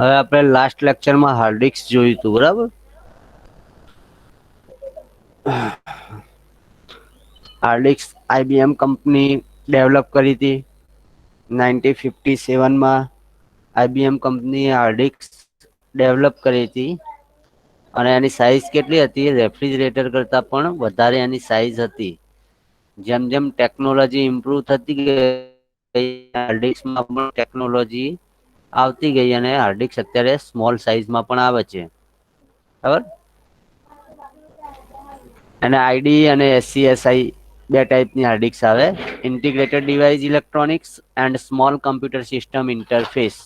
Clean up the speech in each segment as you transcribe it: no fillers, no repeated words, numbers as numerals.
હવે આપણે લાસ્ટ લેક્ચરમાં હાર્ડ ડિસ્ક જોયું હતું, બરાબર? Hard disk IBM company develop કરી હતી 1957માં. IBM કંપનીએ હાર્ડ ડિસ્ક ડેવલપ કરી હતી અને એની સાઇઝ કેટલી હતી? રેફ્રિજરેટર કરતાં પણ વધારે એની સાઇઝ હતી. જેમ જેમ ટેકનોલોજી ઇમ્પ્રુવ થતી ગઈ, હાર્ડ ડિસ્કમાં પણ ટેકનોલોજી આવતી ગઈ અને હાર્ડ ડિસ્ક અત્યારે સ્મોલ સાઇઝમાં પણ આવે છે, બરાબર? અને આઈડી અને SCSI બે ટાઈપની હાર્ડ ડિસ્ક આવે: integrated device electronics and small computer system interface.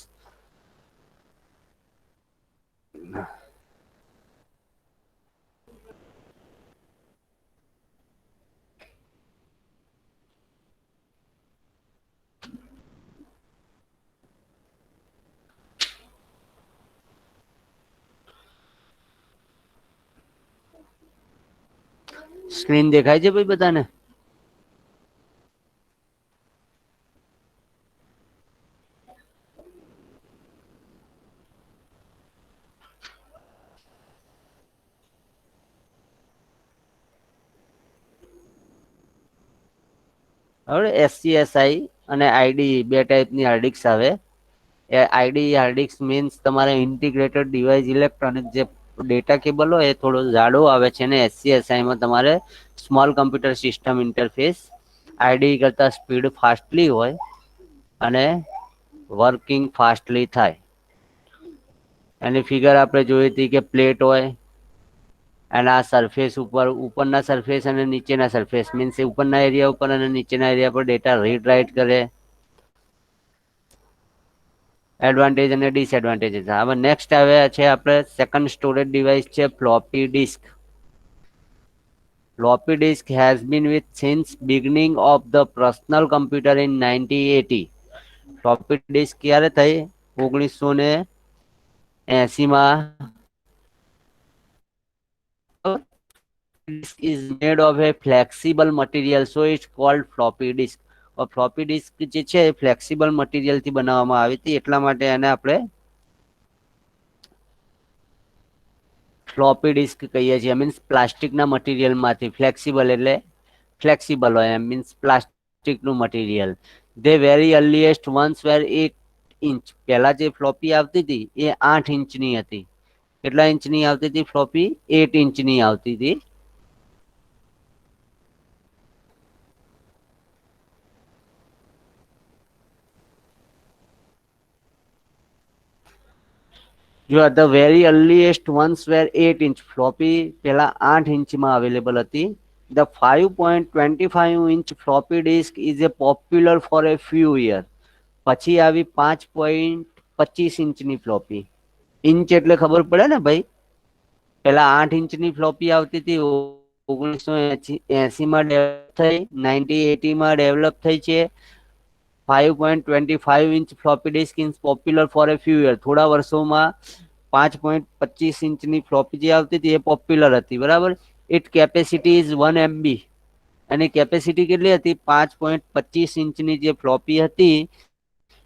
Screen દેખાય છે ભાઈ બધાને? હવે SCSI અને આઈડી બે ટાઈપની હાર્ડ ડિસ્ક આવે. આઈડી હાર્ડ ડિસ્ક મીન્સ તમારે ઇન્ટિગ્રેટેડ ડિવાઇસ ઇલેક્ટ્રોનિક, જે ડેટા કેબલ હોય એ થોડો જાડો આવે છે, અને SCSI તમારે small computer system interface. ID કરતા સ્પીડ ફાસ્ટલી હોય અને વર્કિંગ ફાસ્ટલી થાય. એની ફિગર આપણે જોઈ હતી કે પ્લેટ હોય, એના સરફેસ ઉપરના સરફેસ અને નીચેના સરફેસ, મીન્સ ઉપરના એરિયા ઉપર અને નીચેના એરિયા પર ડેટા રીડ રાઈટ કરે. એડવાન્ટેજ અને ડિસએડવાન્ટેજ. હવે નેક્સ્ટ આવે છે આપણે સેકન્ડ સ્ટોરેજ ડિવાઇસ છે floppy disk. Floppy disk has been with since beginning of the personal computer in 1980. Floppy disk ક્યારે થઈ? 1980માં. Disk is made of a flexible material, so it's called floppy disk. Floppy disk જે છે એ flexible material થી બનાવવામાં આવી હતી, એટલા માટે એને આપણે ફ્લોપી ડિસ્ક કહીએ છીએ. મીન્સ પ્લાસ્ટિકના મટીરિયલમાંથી, ફ્લેક્સિબલ એટલે ફ્લેક્સિબલ હોય એમ, મીન્સ પ્લાસ્ટિકનું material. The very earliest ones were 8 inch. પહેલા જે ફ્લોપી આવતી હતી એ 8 ઇંચની હતી. કેટલા ઇંચની આવતી હતી ફ્લોપી? 8 ઇંચની આવતી હતી. જો the very earliest ones were 8 ઇંચ. ફ્લોપી પહેલા 8 ઇંચમાં અવેલેબલ હતી. The 5.25 inch floppy disk is a popular for a few years. પછી આવી 5.25 ઇંચની ફ્લોપી. ઇંચ એટલે ખબર પડે ને ભાઈ? પેલા 8 ઇંચની ફ્લોપી આવતી હતી, 1980માં ડેવલપ થઈ, 1980માં ડેવલપ થઈ છે. 5.25 inch floppy disk is popular for a few years. થોડા વર્ષોમાં 5.25 ઇંચની ફ્લોપી જે આવતી હતી એ પોપ્યુલર હતી, બરાબર? It capacity is 1 MB. એની કેપેસિટી કેટલી હતી? 5.25 ઇંચની જે ફ્લોપી હતી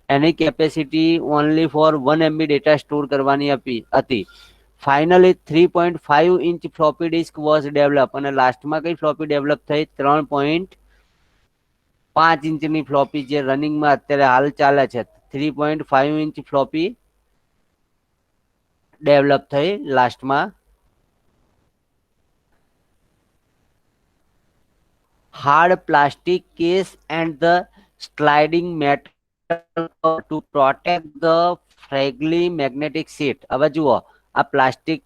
એની capacity only for 1 MB data store કરવાની હતી. Finally 3.5 inch floppy disk was develop. અને લાસ્ટમાં કઈ ફ્લોપી ડેવલપ થઈ? 3.5 ઇંચની ફ્લોપી, જે રનિંગમાં અત્યારે હાલ ચાલે છે. 3.5 ઇંચ ફ્લોપી ડેવલપ થઈ લાસ્ટમાં. Hard plastic case and the sliding metal to protect the fragile magnetic sheet. હવે જુઓ, આ પ્લાસ્ટિક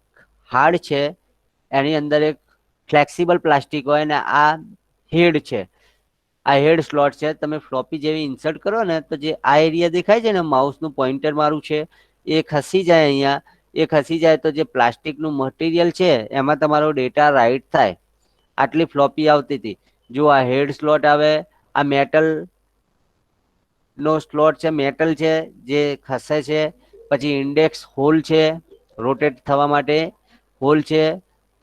હાર્ડ છે, એની અંદર એક ફ્લેક્સિબલ પ્લાસ્ટિક હોય, ને આ હેડ છે, આ હેડ સ્લોટ છે. તમે ફ્લોપી જેવી ઇન્સર્ટ કરો ને તો જે આ એરિયા દેખાય છે ને, માઉસનું પોઇન્ટર મારું છે, એ ખસી જાય અહીંયા. એ ખસી જાય તો જે પ્લાસ્ટિકનું મટીરિયલ છે એમાં તમારો ડેટા રાઈટ થાય. આટલી ફ્લોપી આવતી હતી. જો આ હેડ સ્લોટ આવે, આ મેટલ નો સ્લોટ છે, મેટલ છે જે ખસે છે. પછી ઇન્ડેક્સ હોલ છે, રોટેટ થવા માટે હોલ છે.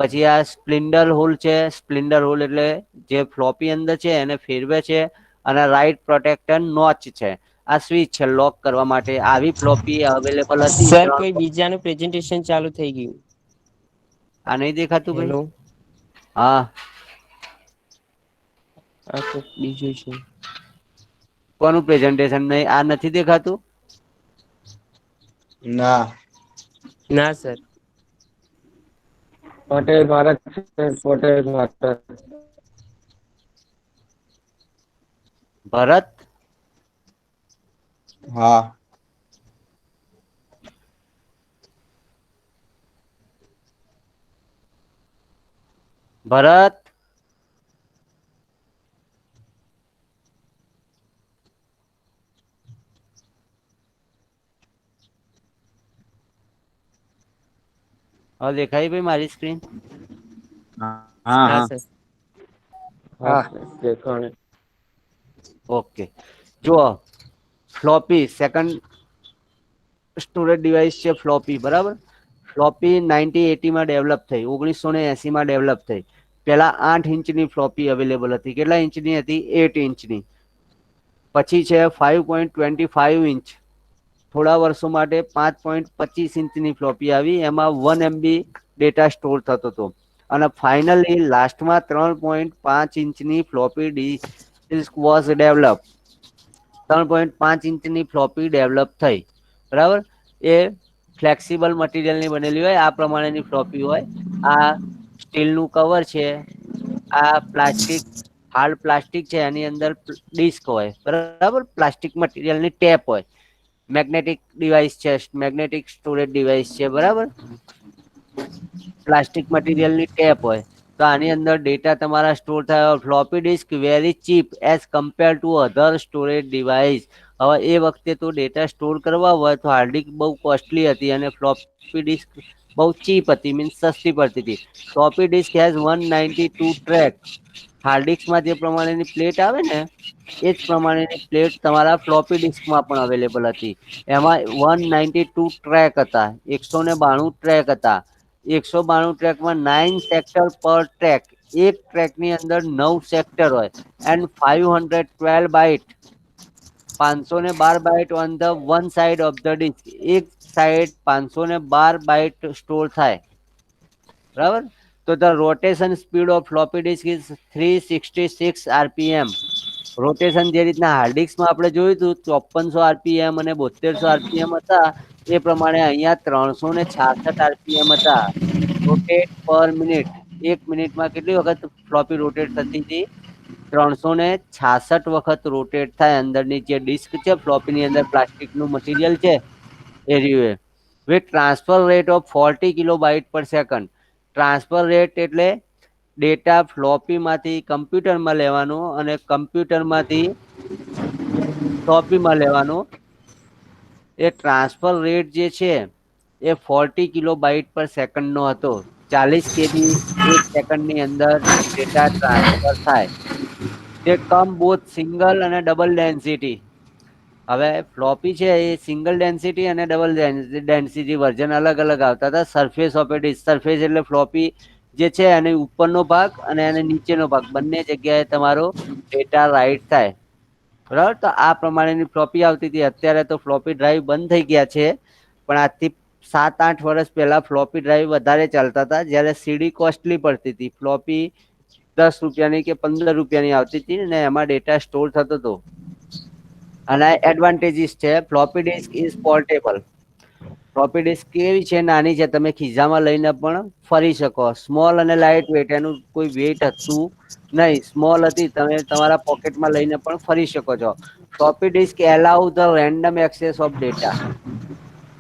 પછી આ સ્પ્લિન્ડર હોલ છે. સ્પ્લિન્ડર હોલ એટલે જે ફ્લોપી અંદર છે એને ફેરવે છે. અને રાઈટ પ્રોટેક્ટર નોચ છે. આ સ્વિચ છે લોક કરવા માટે. આવી ફ્લોપી અવેલેબલ હતી સર 3. કોઈ બીજાનું પ્રેઝન્ટેશન ચાલુ થઈ ગયું. આ નહી દેખાતું ભાઈ? હેલો હા. આ કોક બીજું છે. કોનું પ્રેઝન્ટેશન નહી આ નથી દેખાતું? ના. ના સર. પટેલ ભારત પટેલ ભારત. ભરત. હા. ભરત. હવે દેખાય ભાઈ મારી સ્ક્રીન? હા સર. હા દેખાણી. ઓકે જુઓ ફ્લોપી સેકન્ડ સ્ટોરેજ ડિવાઈસ છે ફ્લોપી બરાબર. ફ્લોપી 1980 માં ડેવલપ થઈ 1980 માં ડેવલપ થઈ. પેલા 8 ઇંચની ફ્લોપી અવેલેબલ હતી. કેટલા ઇંચની હતી? 8 ઇંચની. પછી છે 5.25 ઇંચ. થોડા વર્ષો માટે 5.25 ઇંચની ફ્લોપી આવી એમાં 1 MB ડેટા સ્ટોર થતો હતો. અને ફાઈનલી લાસ્ટમાં 3.5 ઇંચની ફ્લોપી વોઝ ડેવલપ. 3.5 ઇંચની ફ્લોપી ડેવલપ થઈ બરાબર. એ ફ્લેક્સિબલ મટીરિયલ ની બનેલી હોય આ પ્રમાણેની ફ્લોપી હોય. આ સ્ટીલ નું કવર છે. આ પ્લાસ્ટિક હાર્ડ પ્લાસ્ટિક છે એની અંદર ડિસ્ક હોય બરાબર. પ્લાસ્ટિક મટીરિયલ ની ટેપ હોય. મેગ્નેટિક ડિવાઈસ છે મેગ્નેટિક સ્ટોરેજ ડિવાઈસ છે બરાબર. પ્લાસ્ટિક મટીરિયલ ની ટેપ હોય. તો આની અંદર ડેટા તમારા સ્ટોર થાય floppy disk very cheap as compare to other storage device. હવે એ વખતે તો ડેટા સ્ટોર કરવા હોય તો હાર્ડિક બહુ કોસ્ટલી હતી અને ફ્લોપી ડિસ્ક બહુ ચીપ હતી મીન્સ સસ્તી પડતી હતી. Floppy disk has 192 track. હાર્ડિક્સમાં જે પ્રમાણેની પ્લેટ આવે ને એજ પ્રમાણેની પ્લેટ તમારા ફ્લોપી ડિસ્કમાં પણ અવેલેબલ હતી. એમાં 192 ટ્રેક હતા 192 ટ્રેક હતા. 192 ટ્રેકમાં 9 સેક્ટર પર ટ્રેક. એક ટ્રેક ની અંદર 9 સેક્ટર હોય and 512 byte. 512 byte on the one side of the disk. એક સાઈડ 512 બાઇટ સ્ટોર થાય બરાબર. તો the rotation speed of floppy disk is 366 RPM. Rotation જે રીતના હાર્ડિક્સમાં આપણે જોયું હતું 5400 RPM અને 7200 RPM હતા. એ પ્રમાણે અહિયાં 366 RPM હતા. રોટેટ પર મિનિટ. એક મિનિટમાં કેટલી વખત ફ્લોપી રોટેટ થતી હતી? 366 વખત રોટેટ થાય. અંદરની જે ડિસ્ક છે ફ્લોપી ની અંદર પ્લાસ્ટિક નું મટીરિયલ છે એ રહ્યું. With transfer rate of 40 kilo byte પર સેકન્ડ. ટ્રાન્સફર રેટ એટલે ડેટા ફ્લોપી માંથી કમ્પ્યુટરમાં લેવાનું અને કમ્પ્યુટર માંથી ફ્લોપીમાં લેવાનું. એ ટ્રાન્સફર રેટ જે છે એ 40 કિલો બાઈટ પર સેકન્ડ નો હતો. 40 KB એક સેકન્ડ ની અંદર ડેટા ટ્રાન્સફર થાય. તે કમ બોથ સિંગલ અને ડબલ ડેન્સિટી. હવે ફ્લોપી છે એ સિંગલ ડેન્સિટી અને ડબલ ડેન્સિટી વર્ઝન અલગ અલગ આવતા હતા. સરફેસ ઓફ સરફેસ એટલે ફ્લોપી જે છે એને ઉપરનો ભાગ અને એને નીચેનો ભાગ બંને જગ્યાએ તમારો ડેટા રાઈટ થાય બરાબર. તો આ પ્રમાણેની ફ્લોપી આવતી હતી. અત્યારે તો ફ્લોપી ડ્રાઈવ બંધ થઈ ગયા છે પણ આજથી 7-8 વર્ષ પહેલા ફ્લોપી ડ્રાઈવ વધારે ચાલતા હતા જયારે સીડી કોસ્ટલી પડતી હતી. ફ્લોપી ₹10 કે ₹15 આવતી હતી ને એમાં ડેટા સ્ટોર થતો હતો. અને એડવાન્ટેજીસ છે floppy disk is portable. Floppy disk કેવી છે? નાની છે. તમે ખિસ્સામાં લઈને પણ ફરી શકો. સ્મોલ અને લાઈટ વેટ એનું કોઈ વેટ હતું નહી. સ્મોલ હતી તમે તમારા પોકેટમાં લઈને પણ ફરી શકો છો. Floppy disk allow the random access of data.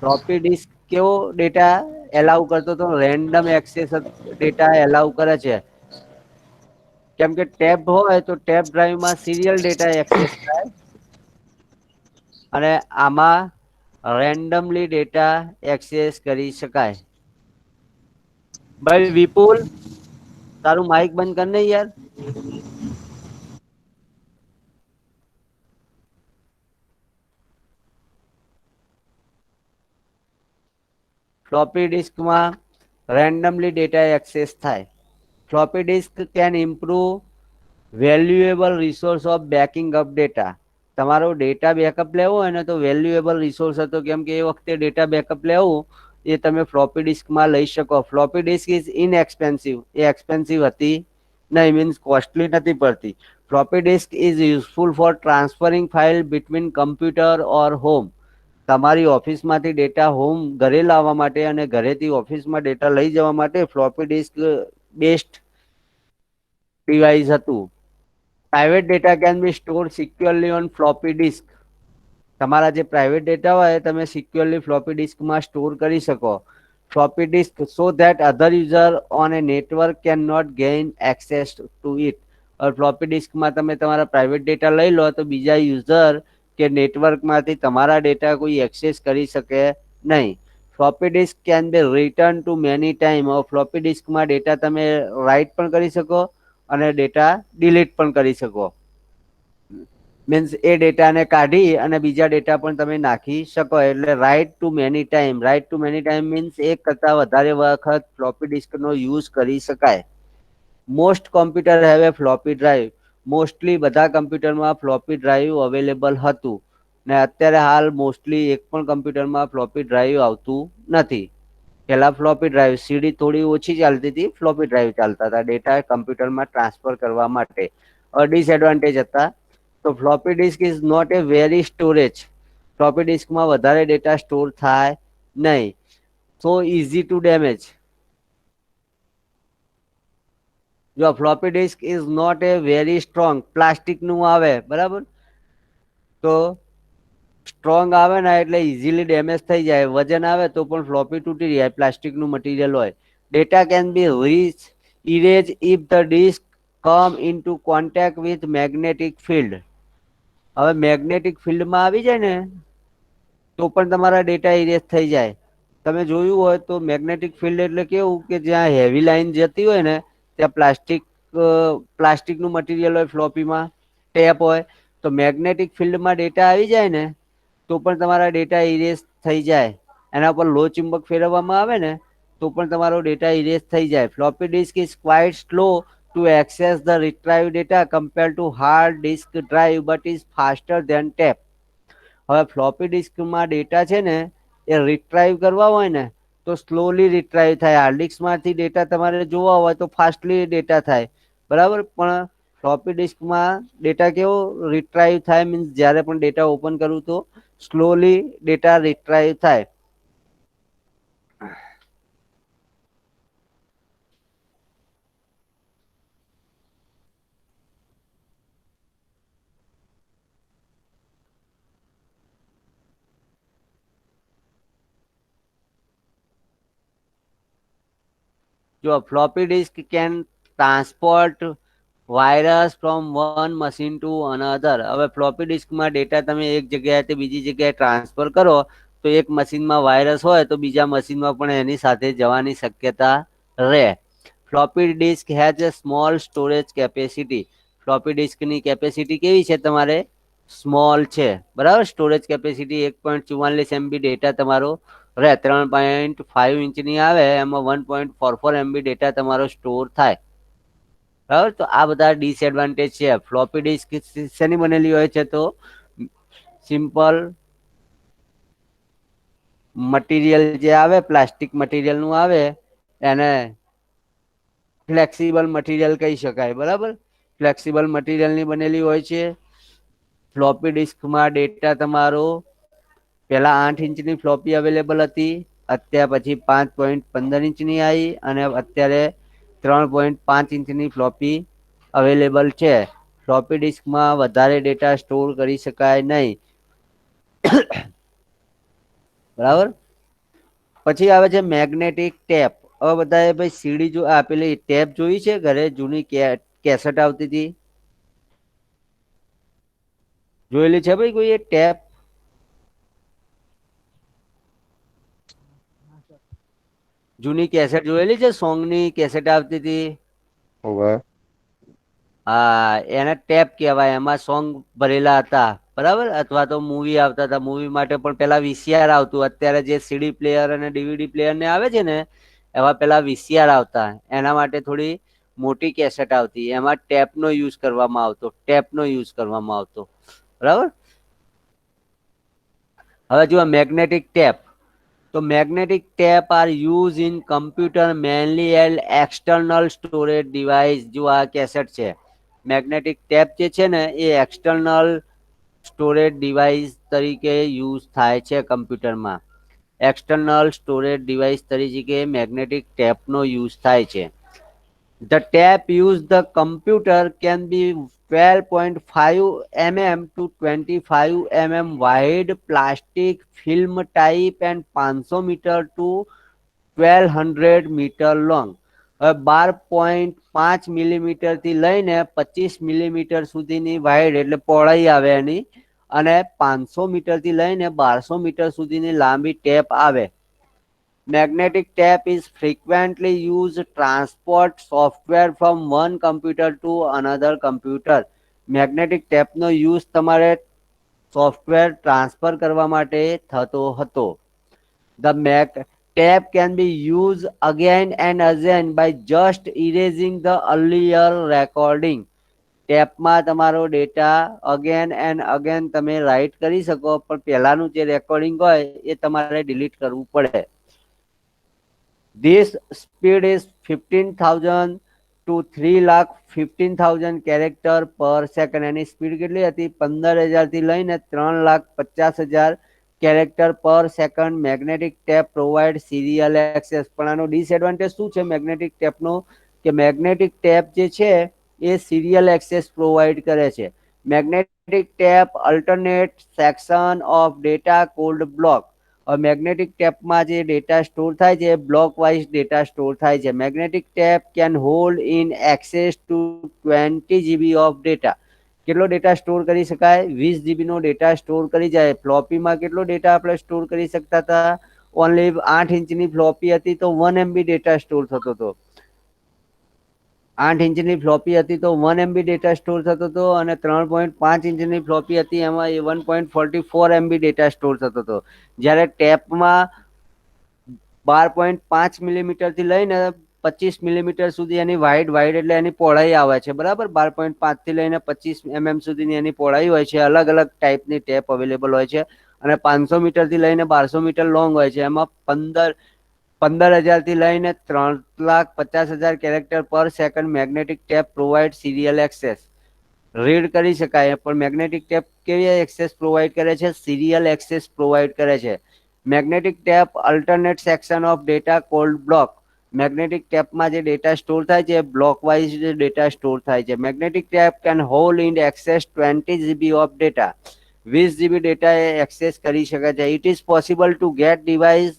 Floppy disk કેવો ડેટા એલાવ કરતો તો રેન્ડમ એક્સેસ ડેટા એલાવ કરે છે. કેમ કે ટેપ હોય તો ટેપ ડ્રાઈવમાં સિરિયલ ડેટા એક્સેસ થાય અને આમાં રેન્ડમલી ડેટા એક્સેસ કરી શકાય. ભાઈ વિપુલ તારું માઈક બંધ કર ને યાર. ફ્લોપી ડિસ્કમાં રેન્ડમલી ડેટા એક્સેસ થાય. Floppy disk can improve valuable resource of backing up data. તમારો ડેટા બેકઅપ લેવો હોય ને તો વેલ્યુએબલ રિસોર્સ હતો, કેમ કે એ વખતે ડેટા બેકઅપ લેવું એ તમે ફ્લોપી ડિસ્કમાં લઈ શકો. ફ્લોપી ડિસ્ક ઇઝ ઇનએક્સપેન્સિવ, એ એક્સપેન્સિવ હતી નહીં, મીન્સ કોસ્ટલી નથી પડતી. Floppy disk is useful for transferring file between computer or home. તમારી ઓફિસમાંથી ડેટા હોમ ઘરે લાવવા માટે અને ઘરેથી ઓફિસમાં ડેટા લઈ જવા માટે ફ્લોપી ડિસ્ક બેસ્ટ ડિવાઇસ હતું. Private data can be store securely on floppy disk. તમારા જે પ્રાઇવેટ ડેટા હોય તમે સિક્યોરલી ફ્લોપી ડિસ્કમાં સ્ટોર કરી શકો. Floppy disk so that other user on a network can not gain access to it. હવે floppy ડિસ્કમાં તમે તમારા પ્રાઇવેટ ડેટા લઈ લો તો બીજા યુઝર કે નેટવર્કમાંથી તમારા ડેટા કોઈ એક્સેસ કરી શકે નહીં. Floppy disk can be written to many time. ફ્લોપી ડિસ્કમાં ડેટા તમે રાઇટ પણ કરી શકો અને ડેટા ડિલીટ પણ કરી શકો. મીન્સ એ ડેટાને કાઢી અને બીજા ડેટા પણ તમે નાખી શકો. એટલે write to many time. Write to many time means એક કરતાં વધારે વખત ફ્લોપી ડિસ્કનો યુઝ કરી શકાય. Most computer have a floppy drive. Mostly બધા કમ્પ્યુટરમાં ફ્લોપી ડ્રાઈવ અવેલેબલ હતું ને અત્યારે હાલ મોસ્ટલી એક પણ કમ્પ્યુટરમાં ફ્લોપી ડ્રાઈવ આવતું નથી. પહેલા ફ્લોપી ડ્રાઈવ સીડી થોડી ઓછી ચાલતી હતી, ફ્લોપી ડ્રાઈવ ચાલતા હતા ડેટા કમ્પ્યુટરમાં ટ્રાન્સફર કરવા માટે. ડિસએડવાન્ટેજ હતા તો floppy disk is not a very storage. Floppy ડિસ્કમાં વધારે ડેટા સ્ટોર થાય નહીં. So easy to damage. જો floppy disk is not a very strong. પ્લાસ્ટિકનું આવે બરાબર, તો સ્ટ્રોંગ આવે ને એટલે ઇઝીલી ડેમેજ થઈ જાય. વજન આવે તો પણ ફ્લોપી તૂટી જાય, પ્લાસ્ટિકનું મટીરિયલ હોય. Data can be reach erase if the disk come into contact with magnetic field. હવે મેગ્નેટિક ફિલ્ડમાં આવી જાય ને તો પણ તમારા ડેટા ઇરેજ થઈ જાય. તમે જોયું હોય તો મેગ્નેટિક ફિલ્ડ એટલે કેવું કે જ્યાં હેવી લાઈન જતી હોય ને ત્યાં પ્લાસ્ટિકનું મટીરિયલ હોય, ફ્લોપીમાં ટેપ હોય, તો મેગ્નેટિક ફિલ્ડમાં ડેટા આવી જાય ને તો પણ તમારા ડેટા ઇરેજ થઈ જાય. એના પર લો ચુંબક ફેરવવામાં આવે ને તો પણ તમારો ડેટા ઇરેજ થઈ જાય. Floppy disk is quite slow to access the retrieved data compared to hard disk drive but is faster than tape. હવે ફ્લોપી ડિસ્કમાં ડેટા છે ને એ રિટ્રાઈવ કરવા હોય ને તો સ્લોલી રિટ્રાઈવ થાય. હાર્ડ ડિસ્કમાંથી ડેટા તમારે જોવા હોય તો ફાસ્ટલી ડેટા થાય બરાબર, પણ ફ્લોપી ડિસ્કમાં ડેટા કેવો રિટ્રાઈવ થાય, મીન્સ જ્યારે પણ ડેટા ઓપન કરું તો સ્લોલી ડેટા રિટ્રાઈવ થાય. જો floppy disk can transport virus from one machine to another. હવે ફ્લોપી ડિસ્કમાં ડેટા તમે એક જગ્યાએથી બીજી જગ્યાએ ટ્રાન્સફર કરો તો એક મશીનમાં વાયરસ હોય તો બીજા મશીનમાં પણ એની સાથે જવાની શક્યતા રહે. Floppy disk has a small storage capacity. Floppy ડિસ્કની કેપેસિટી કેવી છે તમારે સ્મોલ છે બરાબર. સ્ટોરેજ કેપેસિટી 1.44 MB ડેટા તમારો રહે. 3.5 ઇંચની આવે એમાં 1.44 MB ડેટા તમારો સ્ટોર થાય બરાબર. તો આ બધા ડિસએડવાન્ટેજ છે. ફ્લોપી ડિસ્ક શેની બનેલી હોય છે તો સિમ્પલ મટીરિયલ જે આવે પ્લાસ્ટિક મટીરિયલનું આવે એને ફ્લેક્સિબલ મટીરિયલ કહી શકાય બરાબર. ફ્લેક્સિબલ મટીરિયલની બનેલી હોય છે. ફ્લોપી ડિસ્કમાં ડેટા તમારો પહેલા 8 ઇંચની ફ્લોપી અવેલેબલ હતી, અત્યારે પછી 5.15 ઇંચની આવી અને અત્યારે 3.5 ઇંચની ફ્લોપી અવેલેબલ છે. ફ્લોપી ડિસ્કમાં વધારે ડેટા સ્ટોર કરી શકાય નહીં બરાબર. પછી આવે છે મેગ્નેટિક ટેપ. હવે બધાએ ભાઈ સીડી જો આપેલી ટેપ જોઈ છે ઘરે, જૂની કેસેટ આવતી હતી, જોયેલી છે ભાઈ કોઈ ટેપ? જૂની કેસેટ જોયેલી છે, સોંગની કેસેટ આવતી હતી? હા, એને ટેપ કહેવાય. એમાં સોંગ ભરેલા હતા બરાબર, અથવા તો મૂવી આવતા હતા. મૂવી માટે પણ પેલા વીસીઆર આવતું. અત્યારે જે સીડી પ્લેયર અને ડીવીડી પ્લેયર ને આવે છે ને એવા પેલા વીસીઆર આવતા. એના માટે થોડી મોટી કેસેટ આવતી, એમાં ટેપનો યુઝ કરવામાં આવતો બરાબર. હવે જુઓ મેગ્નેટિક ટેપ. તો magnetic tape are use in computer mainly and external storage device. જો આ કેસેટ છે, મેગ્નેટિક ટેપ જે છે ને એ એક્સટર્નલ સ્ટોરેજ ડિવાઇસ તરીકે યુઝ થાય છે કમ્પ્યુટરમાં. એક્સટર્નલ સ્ટોરેજ ડિવાઇસ તરીકે મેગ્નેટિક ટેપનો યુઝ થાય છે. The tap used the computer can be 12.5 mm to 25 mm wide plastic film type and 500 meter to 1200 meter long. 12.5 millimetre થી લઈને 25 મિલીમીટર સુધીની વાઇડ એટલે પહોળાઈ આવે એની, અને 500 મીટર થી લઈને 1200 મીટર સુધીની લાંબી ટેપ આવે. Magnetic tape is frequently used to transport software from one computer to another computer. Magnetic tape no use તમારે સોફ્ટવેર ટ્રાન્સફર કરવા માટે થતો હતો. The tape can be used again and again by just erasing the earlier recording. ટેપમાં તમારો data again and again તમે right કરી શકો, પણ પહેલાનું જે રેકોર્ડિંગ હોય એ તમારે ડિલીટ કરવું પડે. This speed is 15,000 to 3,15,000 character per second. એની સ્પીડ કેટલી હતી? 15,000 થી લઈને 3,50,000 character per second. Magnetic tape provide serial access. પણ આનો ડિસએડવાન્ટેજ શું છે મેગ્નેટિક ટેપનો? કે મેગ્નેટિક ટેપ જે છે એ સિરિયલ એક્સેસ પ્રોવાઈડ કરે છે. Magnetic tape alternate section of data called block. Magnetic ટેપમાં જે ડેટા સ્ટોર થાય છે બ્લોક વાઇઝ ડેટા સ્ટોર થાય છે. Magnetic tape can hold in access to 20 GB of data. કેટલો ડેટા સ્ટોર કરી શકાય? 20 GB નો ડેટા સ્ટોર કરી જાય. ફ્લોપીમાં કેટલો ડેટા આપણે સ્ટોર કરી શકતા હતા? ઓનલી 8 ઇંચની ફ્લોપી હતી તો 1 MB ડેટા સ્ટોર થતો હતો. 8 ઇંચની ફ્લોપી હતી તો 1 MB ડેટા સ્ટોર થતો હતો, અને 3.5 ઇંચની ફ્લોપી હતી એમાં 1.44 MB ડેટા સ્ટોર થતો હતો. જ્યારે ટેપમાં 12.5 મિલીમીટરથી લઈને 25 મિલીમીટર સુધી એની વાઇડ એટલે એની પહોળાઈ આવે છે, બરાબર. 12.5 થી લઈને 25 mm સુધીની એની પહોળાઈ હોય છે. અલગ અલગ ટાઈપની ટેપ અવેલેબલ હોય છે, અને 500 મીટરથી લઈને 1200 મીટર લોંગ હોય છે. એમાં 15,000 થી લઈને 3,50,000 character per second. Magnetic tape provide serial access. Read કરી શકાય, પણ મેગ્નેટિક ટેપ કેવી એક્સેસ પ્રોવાઈડ કરે છે? સિરિયલ એક્સેસ પ્રોવાઈડ કરે છે. Magnetic tape alternate section of data called block. Magnetic ટેપમાં જે ડેટા સ્ટોર થાય છે બ્લોક વાઇઝ ડેટા સ્ટોર થાય છે. Magnetic tape can hold in access 20 GB of data. 20 GB data access કરી શકે છે. It is possible to get device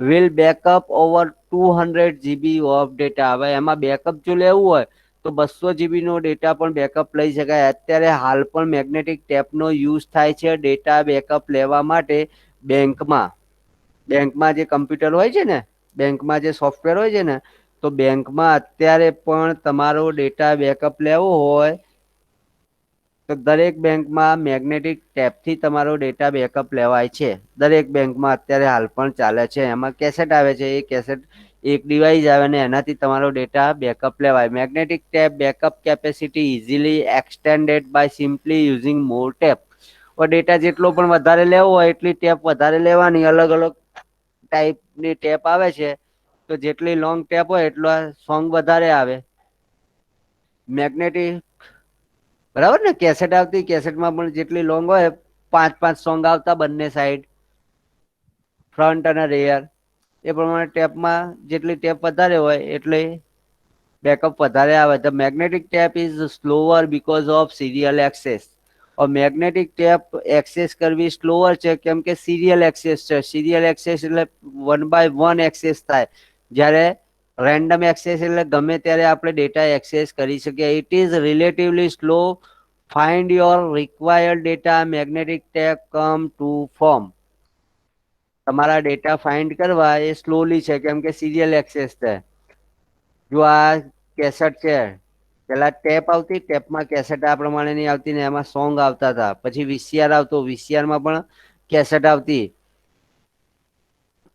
will backup over 200 GB of data. હવે એમાં બેકઅપ જો લેવું હોય તો 200 GB નો ડેટા પણ બેકઅપ લઈ શકાય. અત્યારે હાલ પણ મેગ્નેટિક ટેપનો યુઝ થાય છે ડેટા બેકઅપ લેવા માટે બેંકમાં જે કમ્પ્યુટર હોય છે ને, બેંકમાં જે સોફ્ટવેર હોય છે ને, તો બેંકમાં અત્યારે પણ તમારો ડેટા બેકઅપ લેવો હોય તો દરેક બેંકમાં મેગ્નેટિક ટેપથી તમારો ડેટા બેકઅપ લેવાય છે. દરેક બેંકમાં અત્યારે હાલ પણ ચાલે છે. એમાં કેસેટ આવે છે, એ કેસેટ એક ડિવાઇસ આવે ને એનાથી તમારો ડેટા બેકઅપ લેવાય. Magnetic tape backup capacity easily extended by simply using more tape. Data જેટલો પણ વધારે લેવો હોય એટલી ટેપ વધારે લેવાની. અલગ અલગ ટાઈપની ટેપ આવે છે, તો જેટલી લોંગ ટેપ હોય એટલો સોંગ વધારે આવે. મેગ્નેટિક બરાબર ને, કેસેટ આવતી, કેસેટમાં પણ જેટલી લોંગ હોય 5-5 સોંગ આવતા બંને સાઈડ, ફ્રન્ટ અને રેયર. એ પ્રમાણે ટેપમાં જેટલી ટેપ વધારે હોય એટલે બેકઅપ વધારે આવે. The magnetic tape is slower because of serial access. Magnetic tape access કરવી સ્લોવર છે કેમ કે સિરિયલ એક્સેસ છે. સિરિયલ એક્સેસ એટલે 1 by 1 એક્સેસ થાય, જ્યારે રેન્ડમ એક્સેસ એટલે ગમે ત્યારે આપણે ડેટા એક્સેસ કરી શકીએ. It is relatively slow. Find your required data. Magnetic tape come to form. તમારા ડેટા ફાઇન્ડ કરવા એ સ્લોલી છે કેમ કે સિરિયલ એક્સેસ છે. જો આ કેસેટ છે, પેલા ટેપ આવતી, ટેપમાં કેસેટ આ પ્રમાણેની આવતી ને એમાં સોંગ આવતા હતા. પછી વીસીઆર આવતો, વીસીઆરમાં પણ કેસેટ આવતી.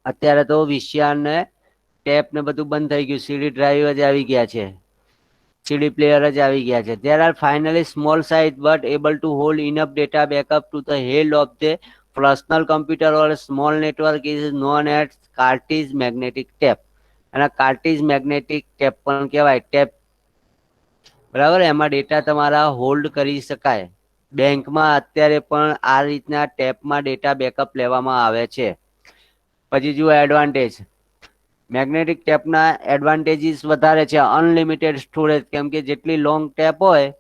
અત્યારે તો વીસીઆર ને ટેપ ને બધું બંધ થઈ ગયું, સીડી ડ્રાઈવ જ આવી ગયા છે, સીડી પ્લેયર જ આવી ગયા છે. There are finally small size but able to hold enough data backup to the head of the personal computer or a small network is known as cartridge magnetic tape. અને કાર્ટિજ magnetic tap પણ કહેવાય. Tap બરાબર, એમાં data તમારા hold કરી શકાય. બેંકમાં અત્યારે પણ આ રીતના ટેપમાં ડેટા બેકઅપ લેવામાં આવે છે. પછી જુઓ એડવાન્ટેજ. મેગ્નેટિક ટેપના એડવાન્ટેજીસ વધારે છે. અનલિમિટેડ સ્ટોરેજ, કેમ કે જેટલી લોંગ ટેપ હોય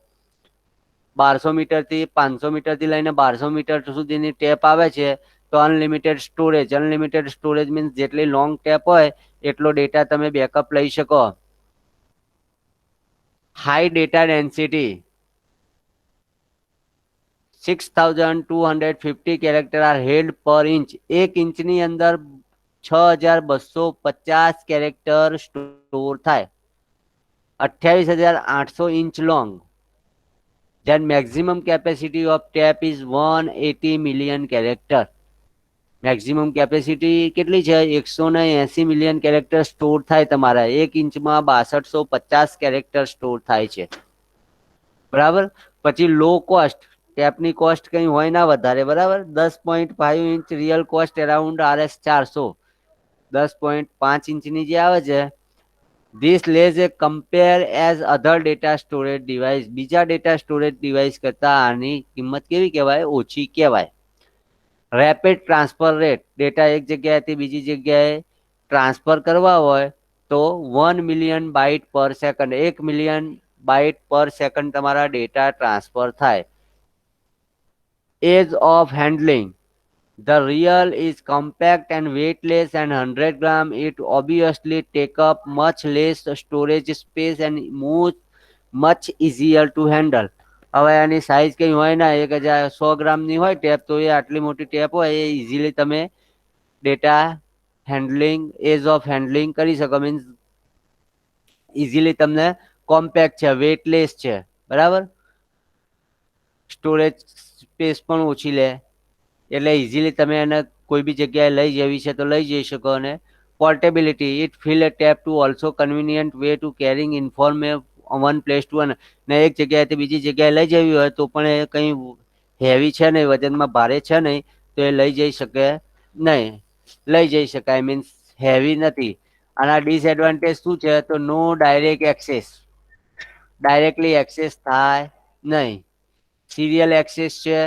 1200 મીટરથી 500 મીટરથી લઈને 1200 મીટર સુધીની ટેપ આવે છે. તો unlimited storage. Unlimited storage means જેટલી લોંગ ટેપ હોય એટલો ડેટા તમે બેકઅપ લઈ શકો. High data density 6250 character are held per inch. 1 ઇંચની અંદર 6250 કેરેક્ટર સ્ટોર થાય. 28800 inch long. Then maximum capacity of tap is 180 million character. Maximum capacity કેટલી છે? 180 મિલિયન કેરેક્ટર સ્ટોર થાય તમારા. 1 ઇંચમાં 6250 કેરેક્ટર સ્ટોર થાય છે. બરાબર. પછી લો કોસ્ટ. ટેપની કોસ્ટ કઈ હોય ના વધારે. બરાબર. 10.5 inch real cost around RS400. 10.5 ઇંચની જે આવે છે, This lays a compare as other data storage device. બીજા ડેટા સ્ટોરેજ ડિવાઇસ કરતા આની કિંમત કેવી કહેવાય? ઓછી કહેવાય. Rapid transfer rate. ડેટા એક જગ્યાએથી બીજી જગ્યાએ ટ્રાન્સફર કરવા હોય તો 1 million byte per second. 1 million byte per second તમારા ડેટા ટ્રાન્સફર થાય. Ease of handling. The real is compact and weightless and 100 gram. It obviously take up much less storage space and much easier to handle. હવે આની size કઈ હોય ના. 100 ગ્રામની હોય tap તો એ આટલી મોટી ટેપ હોય એ ઇઝીલી તમે data handling, ease of handling કરી શકો. મીન્સ ઇઝીલી તમને કોમ્પેક્ટ છે, વેટલેસ છે. બરાબર. સ્ટોરેજ સ્પેસ પણ ઓછી લે એટલે ઇઝીલી તમે એને કોઈ બી જગ્યાએ લઈ જવી છે તો લઈ જઈ શકો. અને portability. It feel a tape to also convenient way to carrying inform one place to one. ને એક જગ્યાએથી બીજી જગ્યાએ લઈ જવી હોય તો પણ એ કંઈ હેવી છે નહીં, વજનમાં ભારે છે નહીં, તો એ લઈ જઈ શકે નહીં. લઈ જઈ શકાય મીન્સ હેવી નથી. આના ડિસએડવાન્ટેજ શું છે? તો નો ડાયરેક્ટ એક્સેસ. ડાયરેક્ટલી એક્સેસ થાય નહીં. સિરિયલ એક્સેસ છે,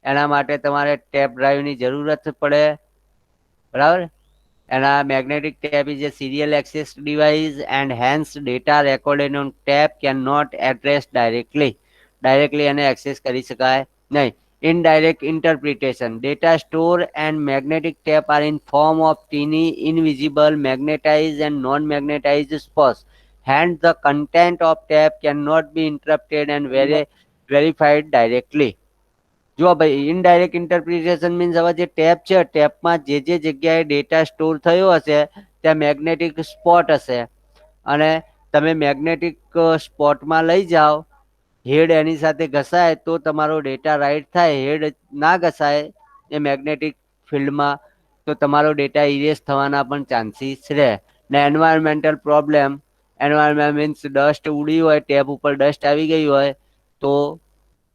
એના માટે તમારે ટેપ ડ્રાઈવની જરૂરત પડે. બરાબર. એના magnetic tape is a serial access device and hence data recorded on tap cannot address directly. Directly એને એક્સેસ કરી શકાય નહીં. Indirect interpretation. Data store and magnetic tape are in form of teeny, invisible, magnetized and non-magnetized spots. Hence, the content of tape cannot be interrupted and verified directly. જો ભાઈ indirect interpretation means હવે જે tap છે, ટેપમાં જે જગ્યાએ data store થયો હશે ત્યાં મેગ્નેટિક સ્પોટ હશે અને તમે મેગ્નેટિક સ્પોટમાં લઈ જાઓ, હેડ એની સાથે ઘસાય તો તમારો ડેટા રાઈટ થાય. હેડ ના ઘસાય એ મેગ્નેટિક ફિલ્ડમાં તો તમારો ડેટા ઇરેઝ થવાના પણ ચાન્સીસ રહે. ને environmental problem. Environment means dust ઉડી હોય, ટેપ ઉપર ડસ્ટ આવી ગઈ હોય તો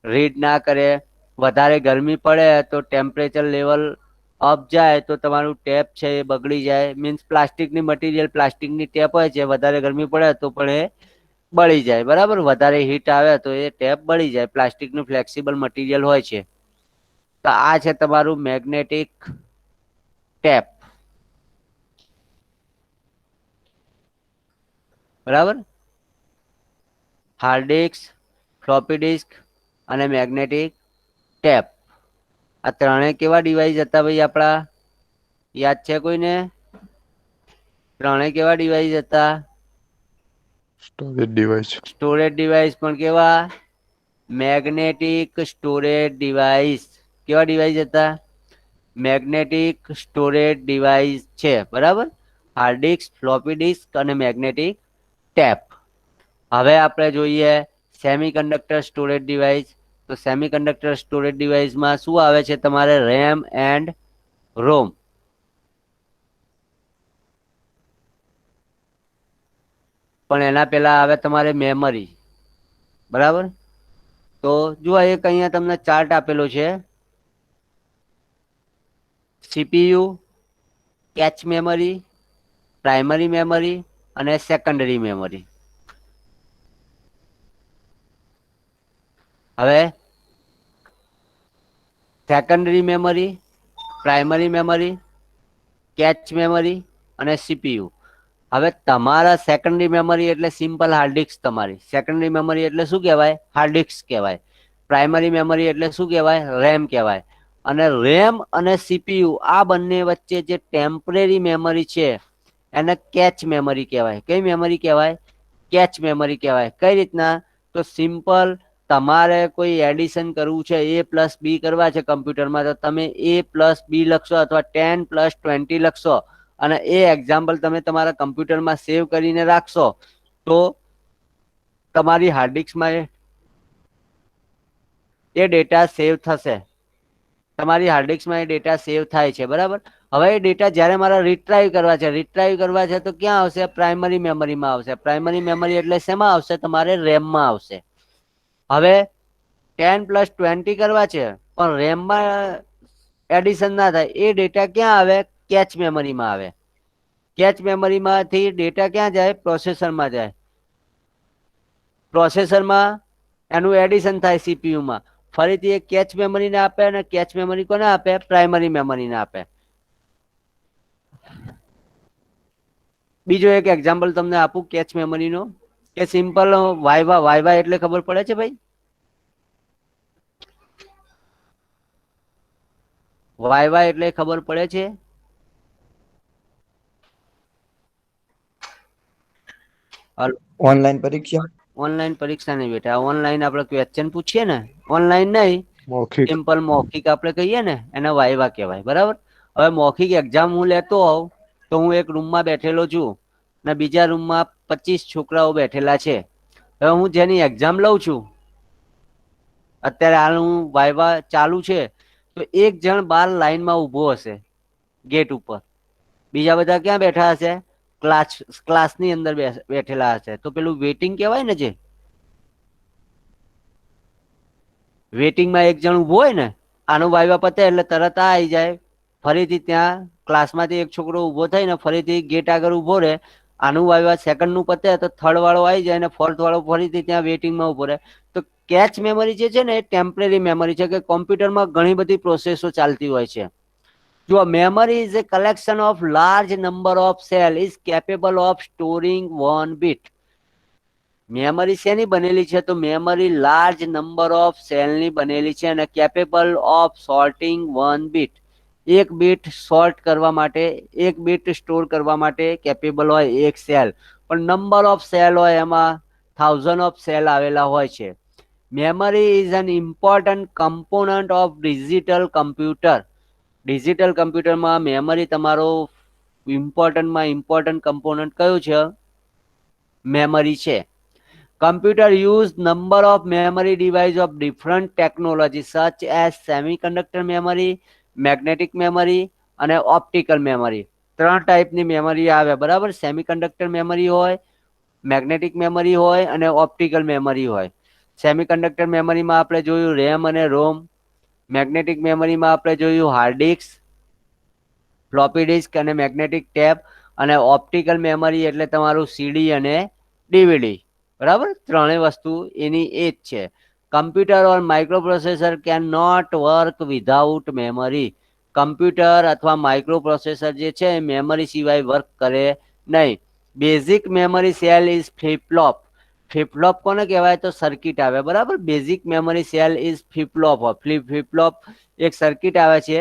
રીડ ના કરે. વધારે ગરમી પડે તો ટેમ્પરેચર લેવલ અપ જાય તો તમારું ટેપ છે એ બગડી જાય. મીન્સ પ્લાસ્ટિકની મટીરિયલ, પ્લાસ્ટિકની ટેપ હોય છે, વધારે ગરમી પડે તો પણ એ બળી જાય. બરાબર. વધારે હીટ આવે તો એ ટેપ બળી જાય. પ્લાસ્ટિકનું ફ્લેક્સિબલ મટીરિયલ હોય છે. તો આ છે તમારું મેગ્નેટિક ટેપ. બરાબર. હાર્ડ ડિસ્ક, ફ્લોપી ડિસ્ક અને મેગ્નેટિક ટેપ. આ ત્રણે કેવા ડિવાઇસ હતા ભાઈ આપણા? યાદ છે કોઈને? ત્રણે કેવા ડિવાઇસ હતા? Storage device. સ્ટોરેજ ડિવાઇસ પણ કેવા? Magnetic storage device. કેવા ડિવાઇસ હતા? મેગ્નેટિક સ્ટોરેજ ડિવાઇસ છે. બરાબર. હાર્ડ ડિસ્ક, ફ્લોપી ડિસ્ક અને મેગ્નેટિક ટેપ. હવે આપણે જોઈએ સેમિકન્ડક્ટર સ્ટોરેજ ડિવાઇસ. તો સેમિકન્ડક્ટર સ્ટોરેજ ડિવાઇસમાં શું આવે છે? તમારે રેમ એન્ડ રોમ. પણ એના પહેલા આવે તમારે મેમરી. બરાબર. તો જો એક અહીંયા તમને ચાર્ટ આપેલો છે. CPU, catch memory, primary memory અને સેકન્ડરી મેમરી. હવે secondary memory, primary memory, catch memory અને CPU. હવે તમારા સેકન્ડરી મેમરી એટલે સિમ્પલ હાર્ડ ડિસ્ક. તમારી સેકન્ડરી મેમરી એટલે શું કહેવાય? હાર્ડ ડિસ્ક કહેવાય. પ્રાઇમરી મેમરી એટલે શું કહેવાય? રેમ કહેવાય. અને રેમ અને CPU આ બંને વચ્ચે જે ટેમ્પરરી મેમરી છે એને કેચ મેમરી કહેવાય. કઈ મેમરી કહેવાય? કેચ મેમરી કહેવાય. કઈ રીતના? તો સિમ્પલ, તમારે કોઈ એડિશન કરવું છે, A+B કરવા છે કમ્પ્યુટરમાં, તો તમે A+B લખશો અથવા 10+20 લખશો અને એ એક્ઝામ્પલ તમે તમારા કમ્પ્યુટરમાં સેવ કરીને રાખશો તો તમારી હાર્ડ ડિસ્કમાં એ ડેટા સેવ થશે. તમારી હાર્ડ ડિસ્કમાં એ ડેટા સેવ થાય છે, બરાબર. હવે એ ડેટા જ્યારે મારા રિટ્રાઈવ કરવા છે તો ક્યાં આવશે? પ્રાઇમરી મેમરીમાં આવશે. પ્રાઇમરી મેમરી એટલે શેમાં આવશે? તમારે રેમમાં આવશે. હવે 10+20 કરવા છે પણ રેમમાં એડિશન ના થાય, એ ડેટા ક્યાં આવે? કેચ મેમરીમાં આવે. કેચ મેમરીમાંથી ડેટા ક્યાં જાય? પ્રોસેસરમાં જાય. પ્રોસેસરમાં એનું એડિશન થાય સીપીયુમાં. ફરીથી એ કેચ મેમરીને આપે અને કેચ મેમરી કોને આપે? પ્રાઇમરી મેમરીને આપે. બીજો એક એક્ઝામ્પલ તમને આપું કેચ મેમરીનો, કે સિમ્પલ વાયવા. વાયવા એટલે ખબર પડે છે ભાઈ? વાયવા એટલે ખબર પડે છે? ઓનલાઈન પરીક્ષા. ઓનલાઈન પરીક્ષા નહીં બેટા. ઓનલાઈન આપણે ક્વેશ્ચન પૂછીએ ને, ઓનલાઈન નહીં, મૌખિક. સિમ્પલ મૌખિક આપણે કહીએ ને, એને વાયવા કહેવાય, બરાબર. હવે મૌખિક એક્ઝામ હું લેતો હોઉં તો હું એક રૂમમાં બેઠેલો છું ને બીજા રૂમમાં 25 છોકરાઓ બેઠેલા છે. હવે હું જેની એક્ઝામ લઉં છું, અત્યારે હાલ હું વાયવા ચાલુ છે, તો એક જણ બાર લાઈનમાં ઊભો હશે ગેટ ઉપર, બીજા બધા ક્યાં બેઠા હશે? ક્લાસની અંદર બેઠેલા હશે. તો પેલું વેટિંગ કહેવાય ને, જે વેટિંગમાં એક જણ ઊભો હોય ને, આનું વાયવા પતે એટલે તરત આ આવી જાય, ફરીથી ત્યાં ક્લાસમાંથી એક છોકરો ઊભો થઈને ફરીથી ગેટ આગળ ઊભો રહે. આનું વાયવા સેકન્ડનું પતે તો થર્ડ વાળો આવી જાય અને ફોર્થ વાળો ફરીથી ત્યાં વેટિંગમાં ઊભો રહે. તો કેચ મેમરી જે છે ને એ ટેમ્પરરી મેમરી છે, કે કોમ્પ્યુટરમાં ઘણી બધી પ્રોસેસો ચાલતી હોય છે. જો memory is a collection of large number of cell is capable of storing one bit. Memory શેની બનેલી છે? તો મેમરી લાર્જ નંબર ઓફ સેલની બનેલી છે અને capable of sorting one bit. એક બીટ સોર્ટ કરવા માટે, એક બીટ સ્ટોર કરવા માટે કેપેબલ હોય એક સેલ, પણ નંબર ઓફ સેલ હોય એમાં 1000 ઓફ સેલ આવેલા હોય છે. Memory is an important component of digital computer. Digital કમ્પ્યુટરમાં મેમરી તમારો ઇમ્પોર્ટન્ટ કમ્પોનન્ટ કયું છે? મેમરી છે. Computer use number of memory device of different technology such as semiconductor memory, magnetic memory અને optical memory. ત્રણ ટાઈપની મેમરી આવે, બરાબર. સેમિકન્ડક્ટર મેમરી હોય, મેગ્નેટિક મેમરી હોય અને ઓપ્ટિકલ મેમરી હોય. સેમિકન્ડક્ટર મેમરીમાં આપણે જોયું રેમ અને રોમ. મેગ્નેટિક મેમરીમાં આપણે જોયું હાર્ડ ડિસ્ક, ફ્લોપી ડિસ્ક અને મેગ્નેટિક ટેપ. અને ઓપ્ટિકલ મેમરી એટલે તમારું સીડી અને ડીવીડી, બરાબર. ત્રણેય વસ્તુ એની એ જ છે. Computer or microprocessor can not work without memory. Computer અથવા માઇક્રોપ્રોસેસર જે છે એ મેમરી સિવાય વર્ક કરે નહીં. Basic memory cell is flip flop. Flip flop કોને કહેવાય? તો સર્કિટ આવે, બરાબર. Basic memory cell is flip flop. Flip flop એક સર્કિટ આવે છે,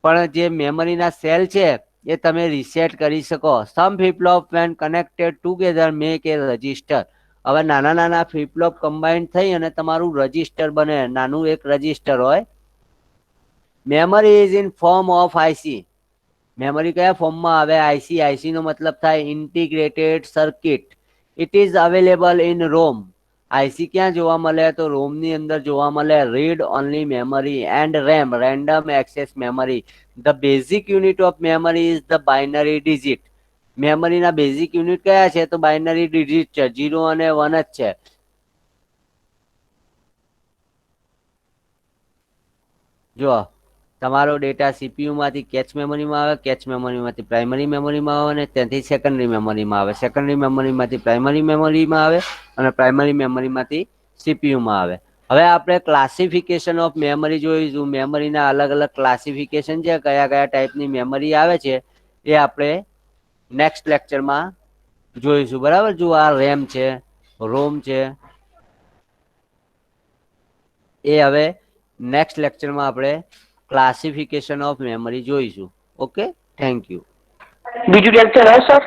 પણ જે મેમરીના સેલ છે એ તમે રીસેટ કરી શકો. Some flip flop when connected together make a register. હવે નાના નાના ફ્લિપ-ફ્લોપ કમ્બાઈન થઈ અને તમારું રજિસ્ટર બને. નાનું એક રજિસ્ટર હોય. Memory is in form of IC. Memory કયા ફોર્મમાં આવે? આઈસી. આઈસી નો મતલબ થાય integrated circuit. It is available in ROM. IC ક્યાં જોવા મળે? તો રોમ ની અંદર જોવા મળે. Read only memory and RAM, random access memory. The basic unit of memory is the binary digit. મેમરીના બેઝિક યુનિટ કયા છે? તો બાઇનરી ડિજિટ છે, 0 અને 1 જ છે. જો તમારો ડેટા સીપીયુ માંથી કેચ મેમરીમાં આવે, કેચ મેમરીમાંથી પ્રાઇમરી મેમરીમાં આવે અને ત્યાંથી સેકન્ડરી મેમરીમાં આવે, સેકન્ડરી મેમરીમાંથી પ્રાઇમરી મેમરીમાં આવે અને પ્રાઇમરી મેમરીમાંથી સીપીયુમાં આવે. હવે આપણે ક્લાસિફિકેશન ઓફ મેમરી જોઈશું. મેમરીના અલગ અલગ ક્લાસિફિકેશન છે, કયા કયા ટાઈપની મેમરી આવે છે એ આપણે નેક્સ્ટ લેક્ચરમાં જોઈશું. બરાબર. જો આ રેમ છે, રોમ છે, એ હવે નેક્સ્ટ લેક્ચરમાં આપણે ક્લાસિફિકેશન ઓફ મેમરી જોઈશું. Okay, thank you. બીજું લેક્ચર હશે સર?